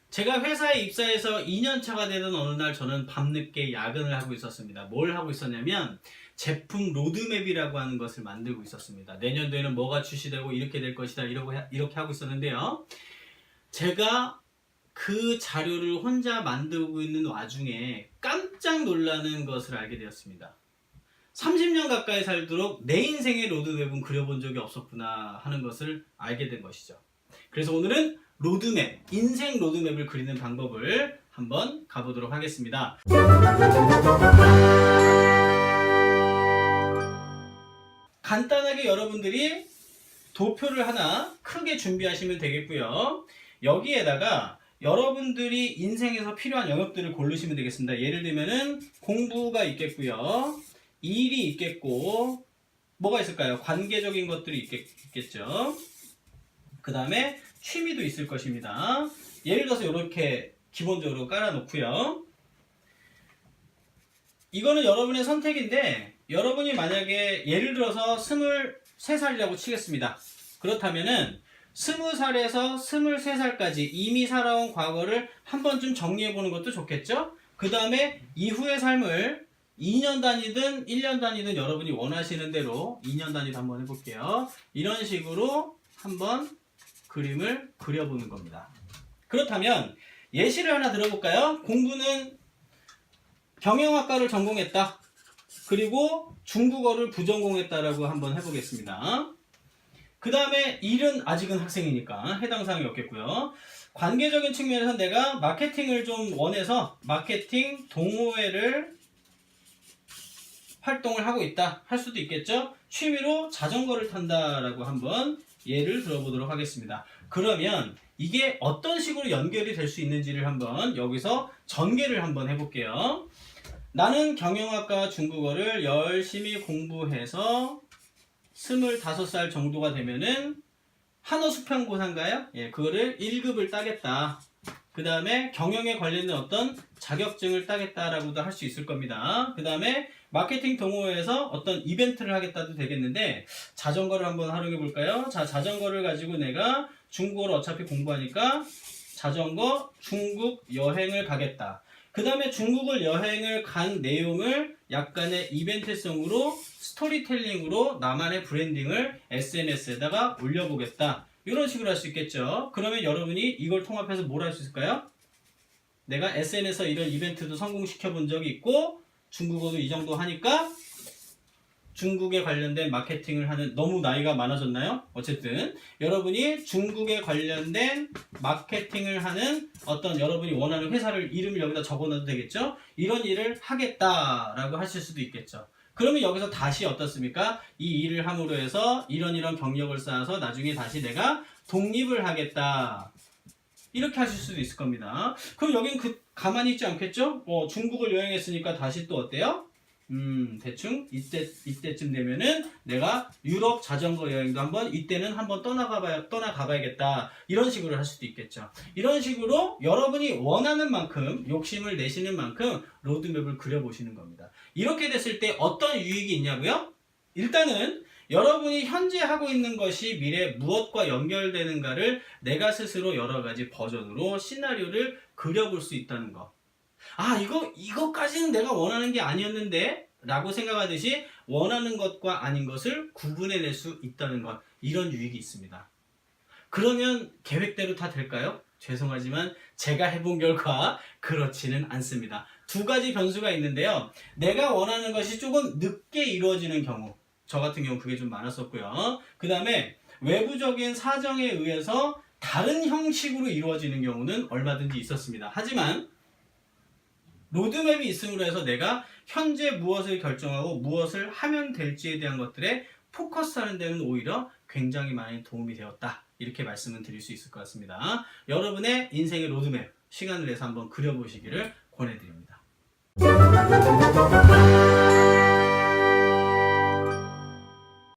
제가 회사에 입사해서 2년차가 되던 어느 날 저는 밤늦게 야근을 하고 있었습니다. 뭘 하고 있었냐면 제품 로드맵이라고 하는 것을 만들고 있었습니다. 내년도에는 뭐가 출시되고 이렇게 될 것이다 이렇게 하고 있었는데요. 제가 그 자료를 혼자 만들고 있는 와중에 깜짝 놀라는 것을 알게 되었습니다. 30년 가까이 살도록 내 인생의 로드맵은 그려본 적이 없었구나 하는 것을 알게 된 것이죠. 그래서 오늘은 로드맵, 인생 로드맵을 그리는 방법을 한번 가보도록 하겠습니다. 간단하게 여러분들이 도표를 하나 크게 준비하시면 되겠고요. 여기에다가 여러분들이 인생에서 필요한 영역들을 고르시면 되겠습니다. 예를 들면은 공부가 있겠고요. 일이 있겠고, 뭐가 있을까요? 관계적인 것들이 있겠죠. 그 다음에 취미도 있을 것입니다. 예를 들어서 이렇게 기본적으로 깔아놓고요. 이거는 여러분의 선택인데, 여러분이 만약에 예를 들어서 23살이라고 치겠습니다. 그렇다면은 20살에서 23살까지 이미 살아온 과거를 한 번쯤 정리해보는 것도 좋겠죠? 그 다음에 이후의 삶을 2년 단위든 1년 단위든 여러분이 원하시는 대로 2년 단위도 한번 해볼게요. 이런 식으로 한번 그림을 그려보는 겁니다. 그렇다면 예시를 하나 들어볼까요? 공부는 경영학과를 전공했다. 그리고 중국어를 부전공했다라고 한번 해보겠습니다. 그 다음에 일은 아직은 학생이니까 해당 사항이 없겠고요. 관계적인 측면에서 내가 마케팅을 좀 원해서 마케팅 동호회를 활동을 하고 있다 할 수도 있겠죠. 취미로 자전거를 탄다라고 한번 예를 들어보도록 하겠습니다. 그러면 이게 어떤 식으로 연결이 될 수 있는지를 한번 여기서 전개를 한번 해볼게요. 나는 경영학과 중국어를 열심히 공부해서 25살 정도가 되면은 한어 수평고사인가요? 예, 그거를 1급을 따겠다. 그 다음에 경영에 관련된 어떤 자격증을 따겠다라고도 할 수 있을 겁니다. 그 다음에 마케팅 동호회에서 어떤 이벤트를 하겠다도 되겠는데 자전거를 한번 활용해 볼까요? 자, 자전거를 가지고 내가 중국어를 어차피 공부하니까 자전거 중국 여행을 가겠다. 그 다음에 중국을 여행을 간 내용을 약간의 이벤트성으로 스토리텔링으로 나만의 브랜딩을 SNS에다가 올려보겠다. 이런 식으로 할 수 있겠죠. 그러면 여러분이 이걸 통합해서 뭘 할 수 있을까요? 내가 SNS에서 이런 이벤트도 성공시켜 본 적이 있고 중국어도 이 정도 하니까 중국에 관련된 마케팅을 하는, 너무 나이가 많아졌나요? 어쨌든 여러분이 중국에 관련된 마케팅을 하는 어떤 여러분이 원하는 회사를 이름을 여기다 적어놔도 되겠죠? 이런 일을 하겠다라고 하실 수도 있겠죠. 그러면 여기서 다시 어떻습니까? 이 일을 함으로 해서 이런 경력을 쌓아서 나중에 다시 내가 독립을 하겠다. 이렇게 하실 수도 있을 겁니다. 그럼 여긴 가만히 있지 않겠죠? 중국을 여행했으니까 다시 또 어때요? 대충 이때쯤 되면은 내가 유럽 자전거 여행도 이때는 한번 떠나가봐야겠다. 이런 식으로 할 수도 있겠죠. 이런 식으로 여러분이 원하는 만큼, 욕심을 내시는 만큼 로드맵을 그려보시는 겁니다. 이렇게 됐을 때 어떤 유익이 있냐고요? 일단은 여러분이 현재 하고 있는 것이 미래 무엇과 연결되는가를 내가 스스로 여러 가지 버전으로 시나리오를 그려볼 수 있다는 거. 아, 이거까지는 내가 원하는 게 아니었는데 라고 생각하듯이 원하는 것과 아닌 것을 구분해낼 수 있다는 것. 이런 유익이 있습니다. 그러면 계획대로 다 될까요? 죄송하지만 제가 해본 결과 그렇지는 않습니다. 두 가지 변수가 있는데요. 내가 원하는 것이 조금 늦게 이루어지는 경우, 저 같은 경우 그게 좀 많았었고요. 그 다음에 외부적인 사정에 의해서 다른 형식으로 이루어지는 경우는 얼마든지 있었습니다. 하지만 로드맵이 있음으로 해서 내가 현재 무엇을 결정하고 무엇을 하면 될지에 대한 것들에 포커스하는 데는 오히려 굉장히 많이 도움이 되었다. 이렇게 말씀을 드릴 수 있을 것 같습니다. 여러분의 인생의 로드맵 시간을 내서 한번 그려보시기를 권해드립니다.